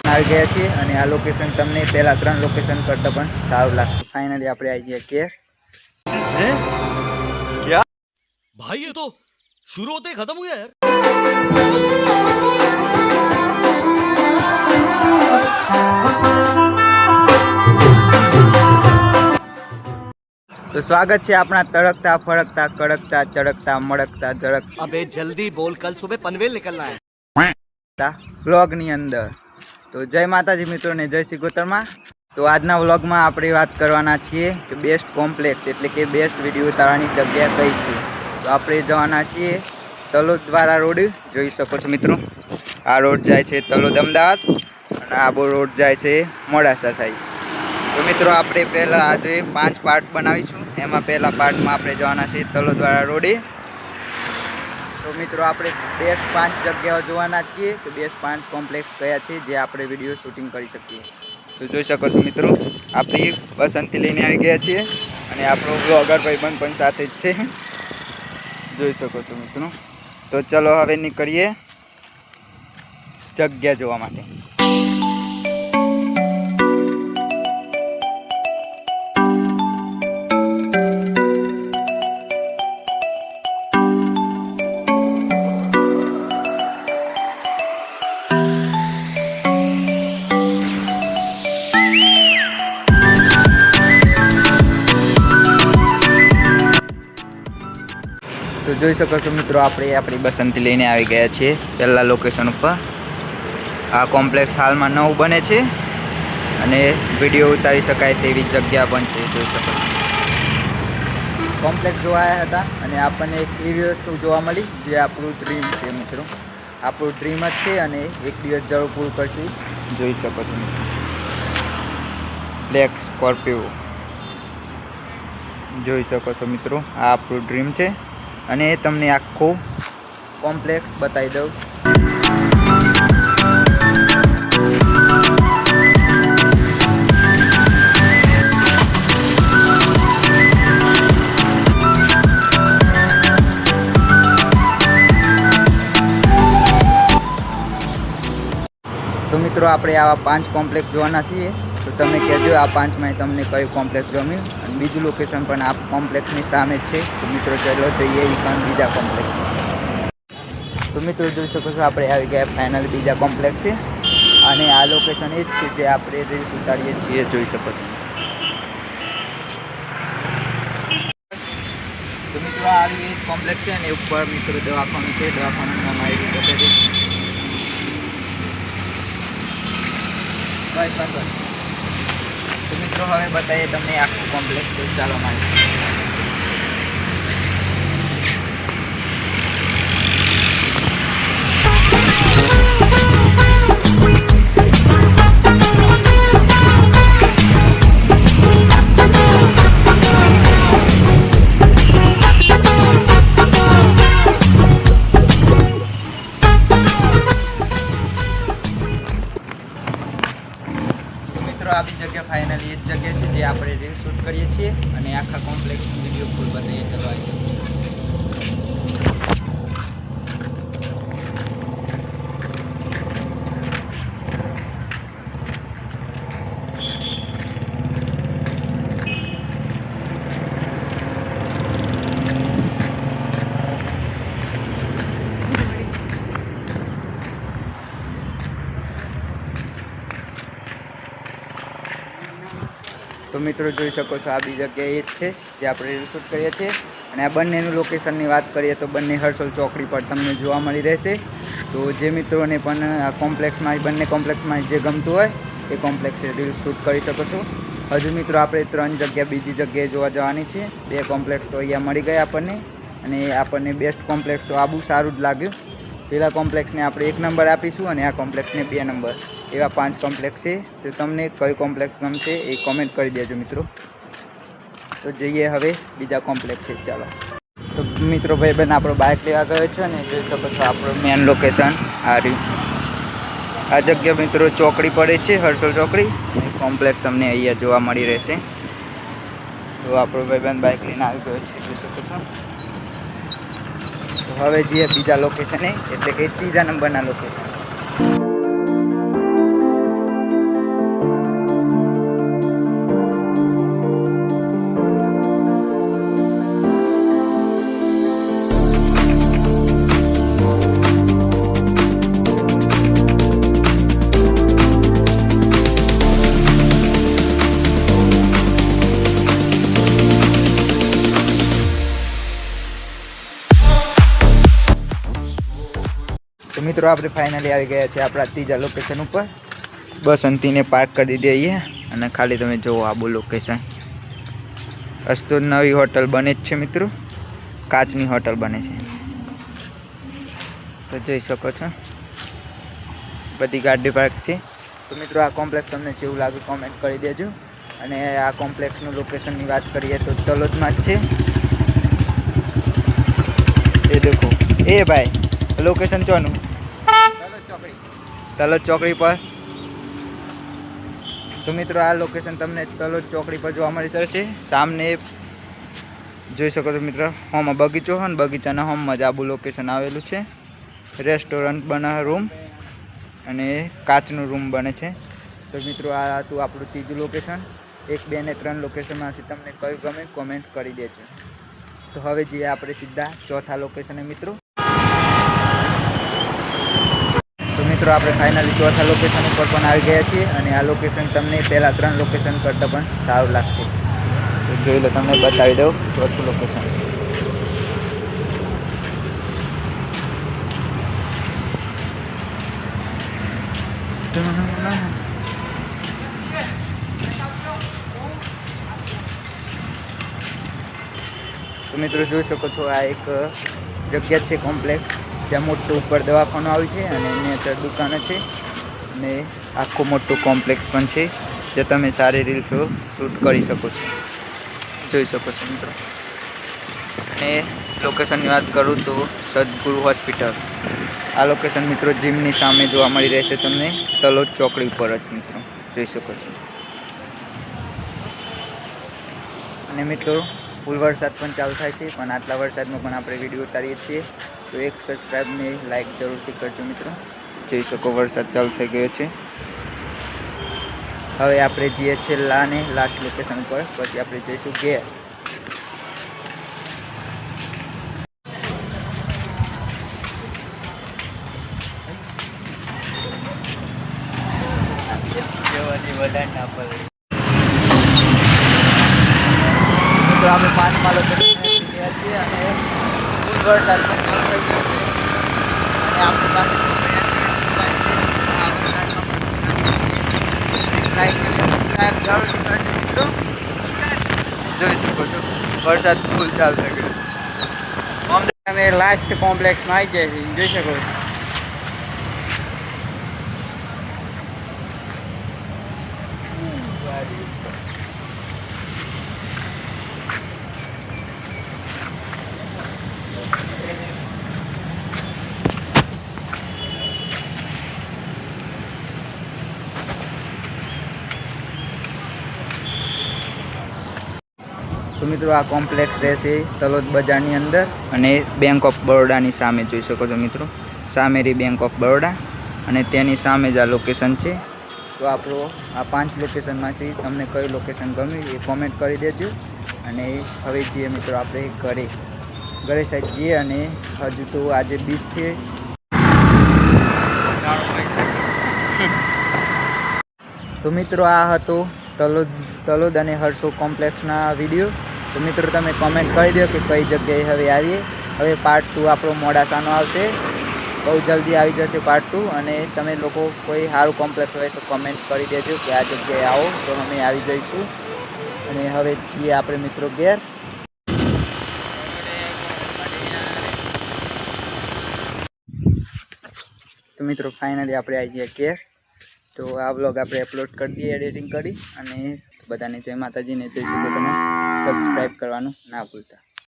આવી ગયા છીએ અને આ લોકેશન તમને પહેલા 3 લોકેશન કરતાં પણ સારું લાગશે. ફાઇનલી આપણે આવી ગયા કે क्या भाई ये तो शुरू होते खत्म हुआ यार. તો સ્વાગત છે આપણા તડકતા ફરકતા કડકતા ચડકતા મડકતા ઝડકતા अबे जल्दी बोल कल सुबह पनवेल निकलना है. વ્લોગની અંદર. તો જય માતાજી મિત્રો ને જય શ્રી ગોતરમાં. તો આજના વ્લોગમાં આપણે વાત કરવાના છીએ કે બેસ્ટ કોમ્પ્લેક્સ એટલે કે બેસ્ટ વિડીયો ઉતારવાની જગ્યા કઈ છે. તો આપણે જવાના છીએ તલોદ દ્વારા રોડ. જોઈ શકો છો મિત્રો, આ રોડ જાય છે તલોદ અમદાવાદ અને આ રોડ જાય છે મોડાસા સાઈડ. તો મિત્રો આપણે પહેલાં આજે 5 પાર્ટ બનાવીશું. એમાં પહેલા પાર્ટમાં આપણે જવાના છીએ તલોદ દ્વારા રોડે. તો મિત્રો આપણે બેસ્ટ 5 જગ્યાઓ જોવાના છીએ કે બેસ્ટ 5 કોમ્પ્લેક્સ કયા છે જે આપણે વિડીયો શૂટિંગ કરી શકીએ. તો જોઈ શકો છો મિત્રો, આપણી પસંદથી લઈને આવી ગયા છીએ અને આપણો બ્લોગર ભાઈબંધ પણ સાથે જ છે. જોઈ શકો છો મિત્રો. તો ચલો હવે નીકળીએ જગ્યા જોવા માટે. તો જોઈ શકો છો મિત્રો, આપણે આપણી બસંતી લઈને આવી ગયા છીએ પહેલાં લોકેશન ઉપર. આ કોમ્પ્લેક્સ હાલમાં નવું બને છે અને વિડીયો ઉતારી શકાય તેવી જગ્યા પણ છે. જોઈ શકો છો કોમ્પ્લેક્સ જોવા આવ્યા હતા અને આપણને એક એવી વસ્તુ જોવા મળી જે આપણું ડ્રીમ છે મિત્રો. આપણું ડ્રીમ જ છે અને એક દિવસ જરૂર પૂરું કરશું. જોઈ શકો છો મિત્રો, બ્લેક સ્કોર્પિયો. જોઈ શકો છો મિત્રો, આ આપણું ડ્રીમ છે અને તમને આખો કોમ્પ્લેક્સ બતાવી દઉં. તો મિત્રો આપણે આવા 5 કોમ્પ્લેક્સ જોવાના છીએ. તો તમે કહેજો આ 5માં તમને કયું કોમ્પ્લેક્સ ગમ્યું. અને બીજું લોકેશન પણ આ કોમ્પ્લેક્સની સામે જ છે. તો મિત્રો ચાલો જઈએ એ પણ બીજા કોમ્પ્લેક્સ. તો મિત્રો જોઈ શકો છો આપણે આવી ગયા ફાઇનલી બીજા કોમ્પ્લેક્સ છે અને આ લોકેશન એ જ છે જે આપણે રીલ્સ ઉતારીએ છીએ. જોઈ શકો છો. તો મિત્રો આ એ જ કોમ્પ્લેક્સ છે અને ઉપર મિત્રો દવાખાનું છે. દવાખાનું નામ આવી બતાવી દે. તો મિત્રો હવે બતાવીએ તમને આખું કોમ્પ્લેક્સ. તો ચાલો મારી આવી જગ્યા ફાઇનલી એ જ જગ્યા છે જે આપણે રીલ શૂટ કરીએ છીએ અને આખા કોમ્પ્લેક્સનો વિડીયો ફૂલ બતાવીએ. ચલો આવી જાઓ. તો મિત્રો જોઈ શકો છો આ બી જગ્યા એ જ છે જે આપણે રીલ શૂટ કરીએ છીએ અને આ બંનેનું લોકેશનની વાત કરીએ તો બંને હર્ષોલ ચોકડી પર તમને જોવા મળી રહેશે. તો જે મિત્રોને પણ આ કોમ્પ્લેક્સમાં બંને કોમ્પ્લેક્સમાં જે ગમતું હોય એ કોમ્પ્લેક્સ રીલ શૂટ કરી શકો છો. હજુ મિત્રો આપણે 3 જગ્યા બીજી જગ્યાએ જોવા જવાની છે. 2 કોમ્પ્લેક્સ તો અહીંયા મળી ગયા આપણને અને આપણને બેસ્ટ કોમ્પ્લેક્સ તો આ બહુ સારું જ લાગ્યું. પેલા કોમ્પ્લેક્સને આપણે 1 નંબર આપીશું અને આ કોમ્પ્લેક્સને 2 નંબર. એવા 5 કોમ્પ્લેક્સ છે. તો તમને કઈ કોમ્પ્લેક્સ ગમશે એ કોમેન્ટ કરી દેજો મિત્રો. તો જઈએ હવે બીજા કોમ્પ્લેક્સ છે. ચાલો. તો મિત્રો ભાઈબંધ આપણો બાઇક લેવા ગયો છે અને જોઈ શકો છો આપણો મેન લોકેશન આ રહ્યું. આ જગ્યા મિત્રો ચોકડી પડે છે, હર્ષોલ ચોકડી. કોમ્પ્લેક્સ તમને અહીંયા જોવા મળી રહેશે. તો આપણો ભાઈબંધ બાઇક લઈને આવી ગયો છે, જોઈ શકો છો. તો હવે જઈએ બીજા લોકેશને એટલે કે ત્રીજા નંબરના લોકેશન. તો મિત્રો આપણે ફાઇનલી આવી ગયા છે આપણા ત્રીજા લોકેશન ઉપર. બસ અંતિને પાર્ક કરી દીધી અહીંયા અને ખાલી તમે જુઓ આબુ લોકેશન. અસ્તો નવી હોટલ બને જ છે મિત્રો, કાચની હોટલ બને છે. તો જોઈ શકો છો બધી ગાડી પાર્ક છે. તો મિત્રો આ કોમ્પ્લેક્સ તમને કેવું લાગ્યું કોમેન્ટ કરી દેજો. અને આ કોમ્પ્લેક્સનું લોકેશનની વાત કરીએ તો તલોદમાં જ છે. એ દેખો એ ભાઈ લોકેશન ચોનું તલોદ ચોકડી પર. તો મિત્રો આ લોકેશન તમને તલોદ ચોકડી પર જોવા મળી છે. સામને જોઈ શકો છો મિત્રો હોમાં બગીચો હોય ને બગીચાના હોમમાં જ આબુ લોકેશન આવેલું છે. રેસ્ટોરન્ટ બને રૂમ અને કાચનું રૂમ બને છે. તો મિત્રો આ હતું આપણું ત્રીજું લોકેશન. 1, 2 અને 3 લોકેશનમાંથી તમને કયું ગમે કોમેન્ટ કરી દેજો. તો હવે જઈએ આપણે સીધા ચોથા લોકેશને મિત્રો. તો મિત્રો આપણે ફાઇનલી ચોથા લોકેશન ઉપર પણ આવી ગયા છીએ અને આ લોકેશન તમને પહેલાં 3 લોકેશન કરતાં પણ સારું લાગશે. તો જોઈ લો, તમને બતાવી દઉં ચોથું લોકેશન. તો મિત્રો જોઈ શકો છો આ એક જગ્યા છે કોમ્પ્લેક્સ, ત્યાં મોટું ઉપર દવાખાનું આવ્યું છે અને એની અંદર દુકાનો છે અને આખું મોટું કોમ્પ્લેક્સ પણ છે જે તમે સારી રીલ્સો શૂટ કરી શકો છો. જોઈ શકો છો મિત્રો. અને લોકેશનની વાત કરું તો સદગુરુ હોસ્પિટલ. આ લોકેશન મિત્રો જીમની સામે જોવા મળી રહેશે તમને તલોદ ચોકડી ઉપર જ મિત્રો જોઈ શકો છો. અને મિત્રો ફૂલ વરસાદ પણ ચાલુ થાય છે, પણ આટલા વરસાદમાં પણ આપણે વિડીયો ઉતારીએ છીએ. તો એક સબસ્ક્રાઈબ ને લાઈક જરૂરથી કરજો મિત્રો. જોઈ શકો વરસાદ ચાલુ થઈ ગયો છે. હવે આપણે જઈએ છેલ્લા ને લાસ્ટ લોકેશન પર, પછી આપણે જઈશું ઘેર. તો આપણે 5મા લોકેશન ગયા છીએ અને ફૂલ વરસાદ પણ ચાલુ થઈ ગયો છે અને આપણી પાસે લાઈક અને સબસ્ક્રાઈબ જરૂરથી કરજો મિત્રો. જોઈ શકો છો વરસાદ ફૂલ ચાલુ થઈ ગયો છે. અમે લાસ્ટ કોમ્પ્લેક્સમાં આવી જાય છે, જોઈ શકો છો. તો મિત્રો આ કોમ્પ્લેક્સ રહેશે તલોદ બજારની અંદર અને બેંક ઓફ બરોડાની સામે. જોઈ શકો છો મિત્રો સામેરી બેંક ઓફ બરોડા અને તેની સામે જ આ લોકેશન છે. તો આપણો આ 5 લોકેશનમાંથી તમને કયું લોકેશન ગમ્યું એ કોમેન્ટ કરી દેજો. અને હવે જઈએ મિત્રો આપણે ઘરે સાઈડ જઈએ અને હજુ તો આજે બીચ છે. તો મિત્રો આ હતો તલોદ અને હર્ષો કોમ્પ્લેક્સના વિડીયો. તો મિત્રો તમે કોમેન્ટ કરી દો કે કઈ જગ્યાએ હવે આવીએ. હવે પાર્ટ 2 આપણો મોડાસાનો આવશે, બહુ જલ્દી આવી જશે પાર્ટ 2. અને તમે લોકો કોઈ સારું કોમ્પ્લેક્સ હોય તો કોમેન્ટ કરી દેજો કે આ જગ્યાએ આવો તો અમે આવી જઈશું. અને હવે છીએ આપણે મિત્રો ઘેર. તો મિત્રો ફાઇનલી આપણે આવી ગયા ઘેર. તો આ વ્લોગ આપણે અપલોડ કરી દઈએ એડિટિંગ કરી. અને બધાને જય માતાજીને જય શ્રી કૃષ્ણ. સબસ્ક્રાઈબ કરવાનું ના ભૂલતા.